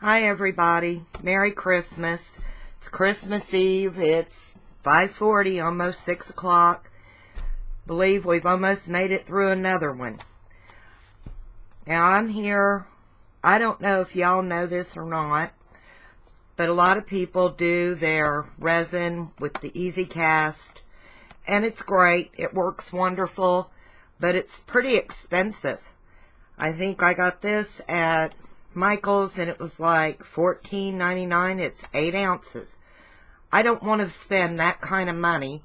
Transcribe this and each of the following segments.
Hi everybody, Merry Christmas. It's Christmas Eve, it's 5:40, almost 6 o'clock. Believe we've almost made it through another one. Now I'm here, I don't know if y'all know this or not, but a lot of people do their resin with the Easy Cast, and it's great, it works wonderful, but it's pretty expensive. I think I got this at Michael's and it was like $14.99. It's 8 ounces. I don't want to spend that kind of money.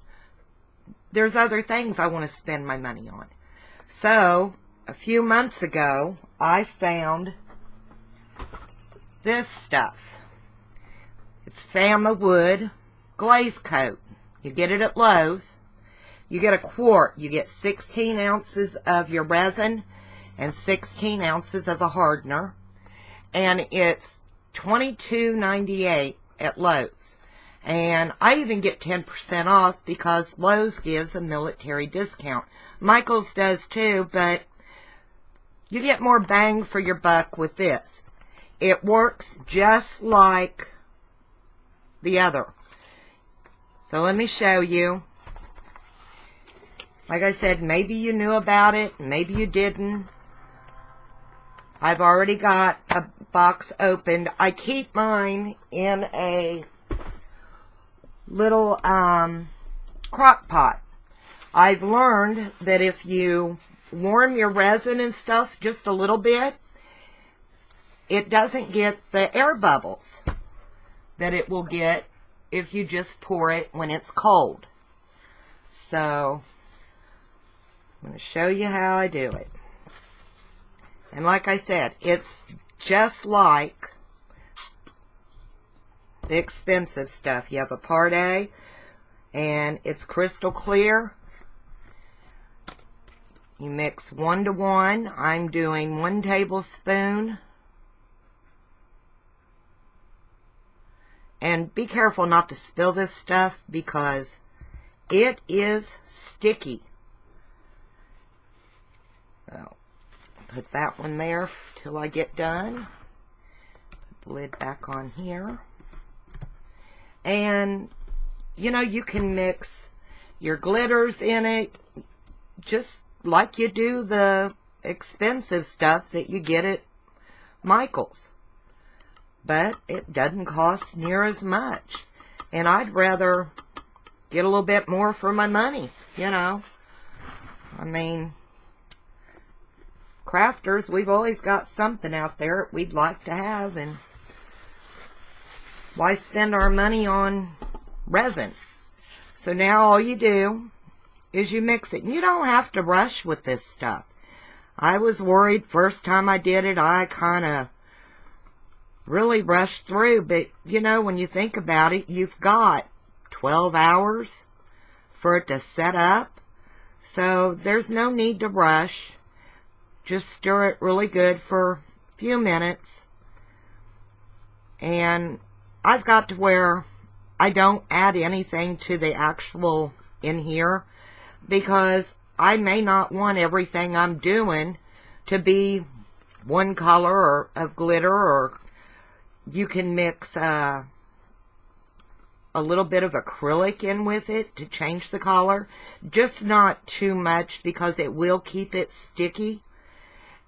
There's other things I want to spend my money on. So, a few months ago, I found this stuff. It's Fama Wood Glaze Coat. You get it at Lowe's. You get a quart. You get 16 ounces of your resin and 16 ounces of the hardener. And it's $22.98 at Lowe's. And I even get 10% off because Lowe's gives a military discount. Michael's does too, but you get more bang for your buck with this. It works just like the other. So let me show you. Like I said, maybe you knew about it, maybe you didn't. I've already got a box opened. I keep mine in a little crock pot. I've learned that if you warm your resin and stuff just a little bit, it doesn't get the air bubbles that it will get if you just pour it when it's cold. So, I'm going to show you how I do it. And like I said, it's just like the expensive stuff. You have a Part A, and it's crystal clear. You mix 1 to 1. I'm doing 1 tablespoon. And be careful not to spill this stuff because it is sticky. So, put that one there till I get done. Put the lid back on here. And, you know, you can mix your glitters in it just like you do the expensive stuff that you get at Michael's. But it doesn't cost near as much. And I'd rather get a little bit more for my money, you know. I mean, crafters, we've always got something out there we'd like to have, and why spend our money on resin? So now all you do is you mix it. You don't have to rush with this stuff. I was worried first time I did it, I kind of really rushed through, but you know, when you think about it, you've got 12 hours for it to set up, so there's no need to rush. Just stir it really good for a few minutes. And I've got to where I don't add anything to the actual in here because I may not want everything I'm doing to be one color or of glitter, or you can mix a little bit of acrylic in with it to change the color. Just not too much because it will keep it sticky.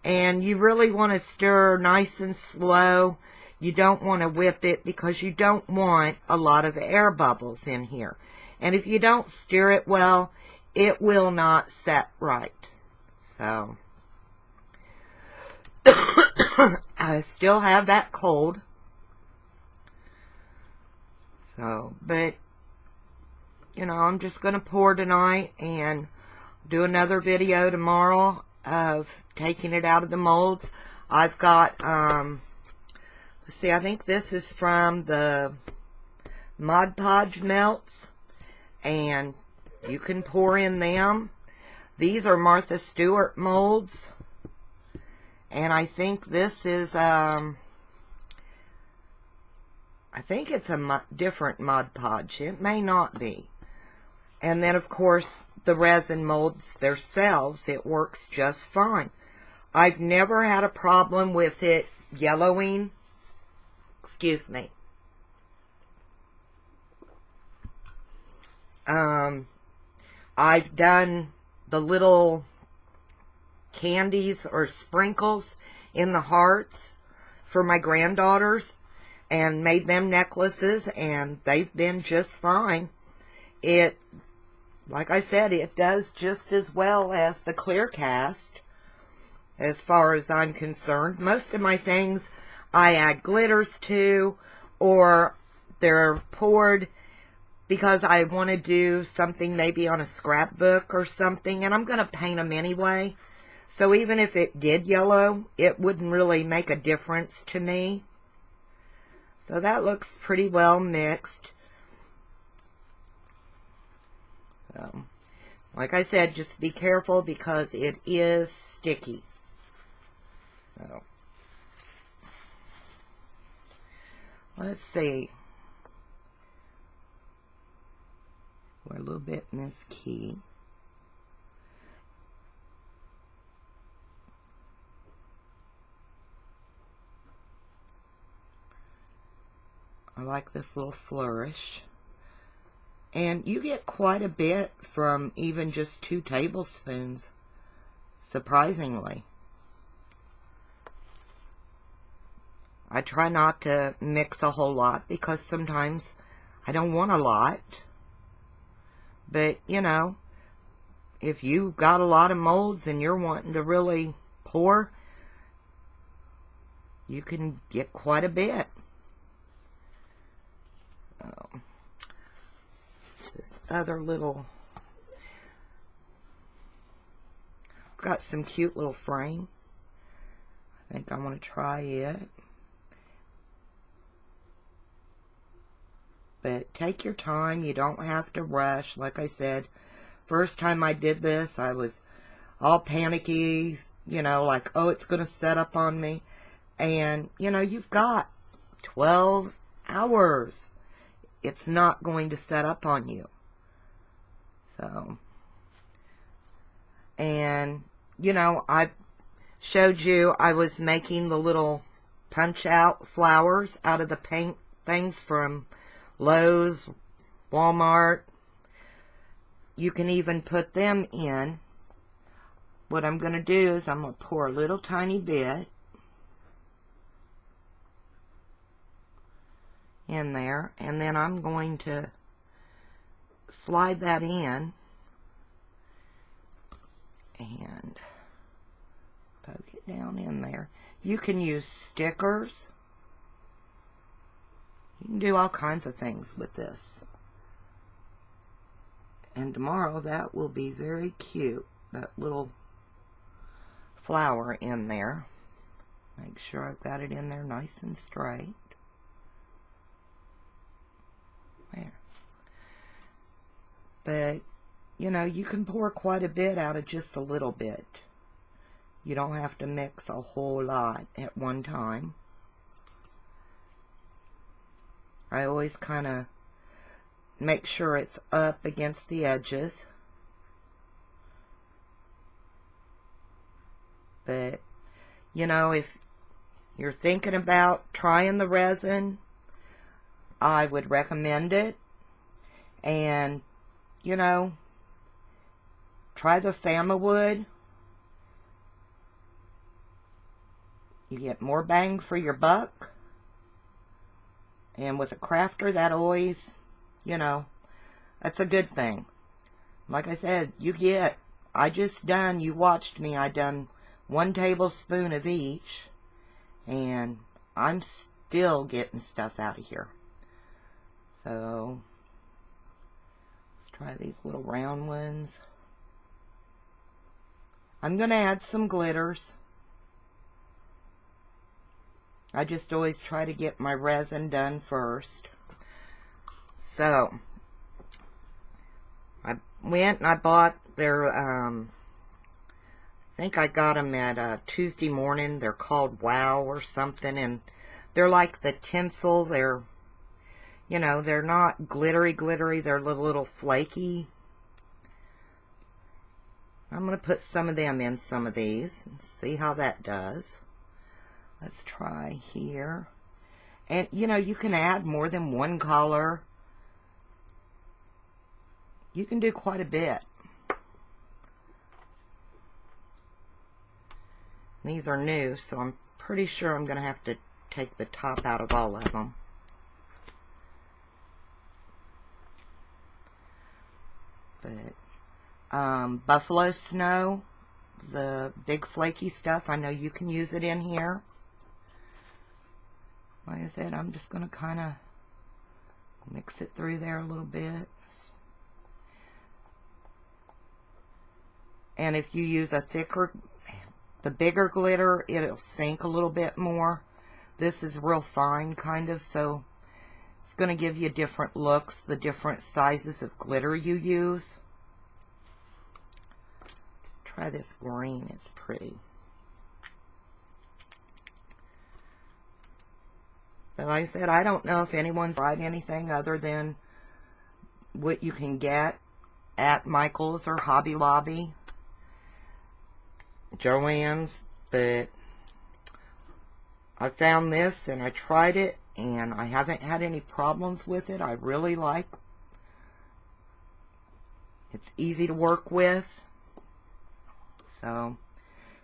And you really want to stir nice and slow. You don't want to whip it because you don't want a lot of air bubbles in here. And if you don't stir it well, it will not set right. So, I still have that cold. So, but, you know, I'm just going to pour tonight and do another video tomorrow of taking it out of the molds. I've got, let's see, I think this is from the Mod Podge melts, and you can pour in them. These are Martha Stewart molds, and I think this is, I think it's a different Mod Podge. It may not be. And then, of course, the resin molds themselves, it works just fine. I've never had a problem with it yellowing Excuse me. I've done the little candies or sprinkles in the hearts for my granddaughters and made them necklaces, and they've been just fine. It, like I said, it does just as well as the clear cast as far as I'm concerned. Most of my things I add glitters to, or they're poured because I want to do something maybe on a scrapbook or something, and I'm going to paint them anyway. So even if it did yellow, it wouldn't really make a difference to me. So that looks pretty well mixed. So, like I said, just be careful because it is sticky. So, let's see. We're a little bit in this key. I like this little flourish. And you get quite a bit from even just 2 tablespoons, surprisingly. I try not to mix a whole lot because sometimes I don't want a lot. But, you know, if you've got a lot of molds and you're wanting to really pour, you can get quite a bit. This other little, I've got some cute little frame. I think I want to try it. But take your time. You don't have to rush. Like I said, first time I did this, I was all panicky, you know, like, oh, it's going to set up on me. And, you know, you've got 12 hours. It's not going to set up on you. So, and, you know, I showed you I was making the little punch-out flowers out of the paint things from Lowe's, Walmart. You can even put them in. What I'm going to do is I'm going to pour a little tiny bit in there, and then I'm going to slide that in and poke it down in there. You can use stickers. You can do all kinds of things with this. And tomorrow that will be very cute, that little flower in there. Make sure I've got it in there nice and straight. There. But, you know, you can pour quite a bit out of just a little bit. You don't have to mix a whole lot at one time. I always kind of make sure it's up against the edges. But, you know, if you're thinking about trying the resin, I would recommend it. And, you know, try the Fama wood. You get more bang for your buck. And with a crafter, that always, you know, that's a good thing. Like I said, you watched me, I done 1 tablespoon of each. And I'm still getting stuff out of here. So, let's try these little round ones. I'm going to add some glitters. I just always try to get my resin done first. So, I went and I bought their, I think I got them at Tuesday morning. They're called Wow or something, and they're like the tinsel. They're, you know, they're not glittery, they're a little flaky. I'm going to put some of them in some of these and see how that does. Let's try here. And, you know, you can add more than one color. You can do quite a bit. These are new, so I'm pretty sure I'm going to have to take the top out of all of them. But buffalo snow, the big flaky stuff, I know you can use it in here. Like I said, I'm just going to kind of mix it through there a little bit. And if you use a thicker, the bigger glitter, it'll sink a little bit more. This is real fine, kind of, so it's going to give you different looks, the different sizes of glitter you use. Let's try this green. It's pretty. But like I said, I don't know if anyone's tried anything other than what you can get at Michael's or Hobby Lobby, Joann's, but I found this and I tried it and I haven't had any problems with it. I really like it. It's easy to work with. So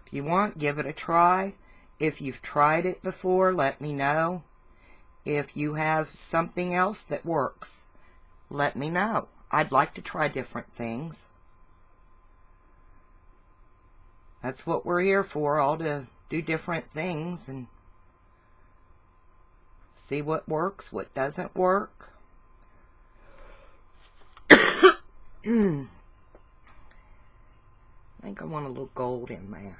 if you want, give it a try. If you've tried it before, let me know. If you have something else that works, let me know. I'd like to try different things. That's what we're here for, all to do different things and see what works, what doesn't work. I think I want a little gold in that.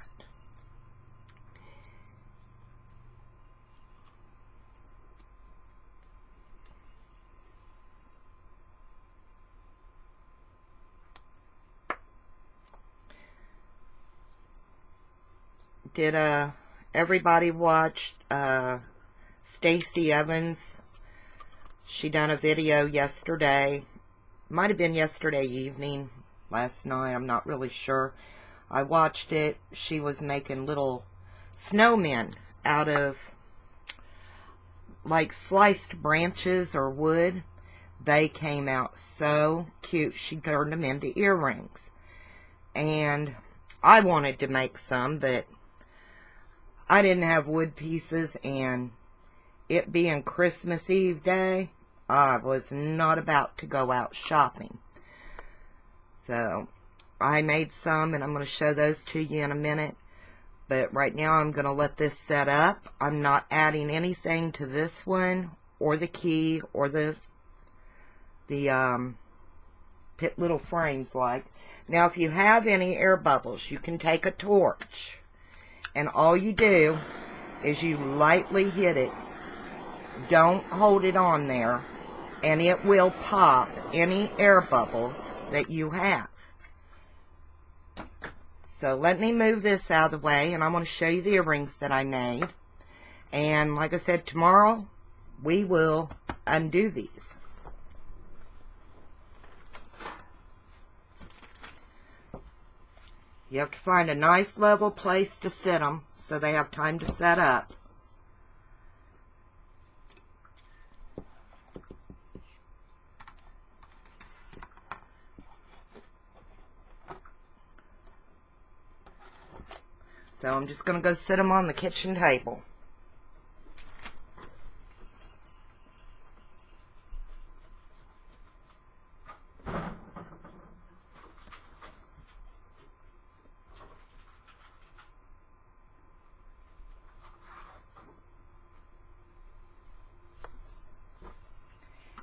Did everybody watch Stacey Evans? She done a video yesterday. Might have been yesterday evening, last night, I'm not really sure. I watched it. She was making little snowmen out of like sliced branches or wood. They came out so cute. She turned them into earrings. And I wanted to make some, but I didn't have wood pieces, and it being Christmas Eve day, I was not about to go out shopping. So I made some, and I'm going to show those to you in a minute. But right now I'm going to let this set up. I'm not adding anything to this one, or the key, or the little frames like. Now if you have any air bubbles, you can take a torch. And all you do is you lightly hit it. Don't hold it on there. And it will pop any air bubbles that you have. So let me move this out of the way, and I'm going to show you the earrings that I made. And like I said, tomorrow we will undo these. You have to find a nice level place to sit them so they have time to set up. So I'm just going to go sit them on the kitchen table.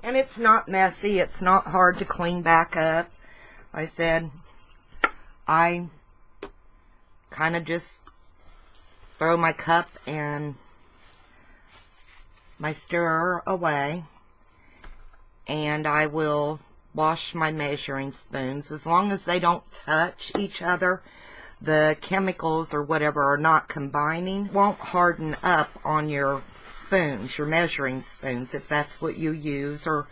And it's not messy. It's not hard to clean back up. Like I said, I kind of just throw my cup and my stirrer away. And I will wash my measuring spoons. As long as they don't touch each other, the chemicals or whatever are not combining, won't harden up on your spoons, your measuring spoons, if that's what you use, or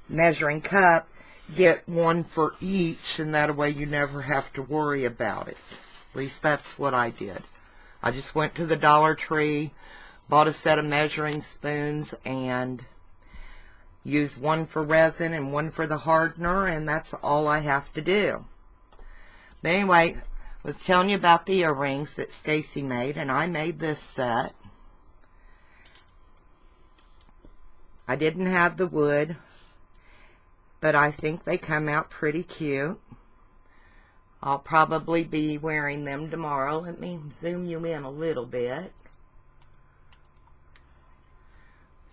measuring cup. Get one for each, and that way you never have to worry about it. At least that's what I did. I just went to the Dollar Tree, bought a set of measuring spoons and use one for resin and one for the hardener, and that's all I have to do. But anyway, I was telling you about the earrings that Stacy made, and I made this set. I didn't have the wood, but I think they come out pretty cute. I'll probably be wearing them tomorrow. Let me zoom you in a little bit.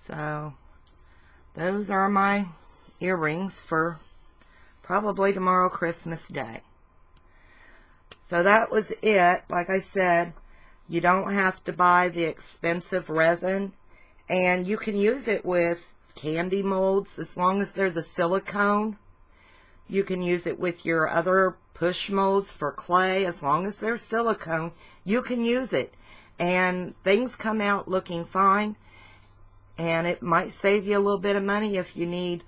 So, those are my earrings for probably tomorrow, Christmas Day. So that was it. Like I said, you don't have to buy the expensive resin, and you can use it with candy molds as long as they're the silicone. You can use it with your other push molds for clay as long as they're silicone. You can use it, and things come out looking fine, and it might save you a little bit of money if you need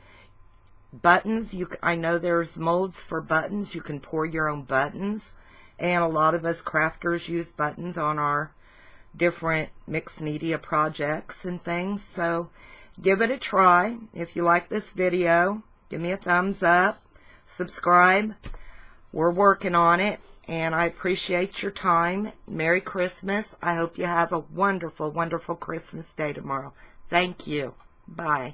buttons. I know there's molds for buttons. You can pour your own buttons, and a lot of us crafters use buttons on our different mixed media projects and things. So give it a try. If you like this video, give me a thumbs up, subscribe. We're working on it, and I appreciate your time. Merry Christmas. I hope you have a wonderful, wonderful Christmas day tomorrow. Thank you. Bye.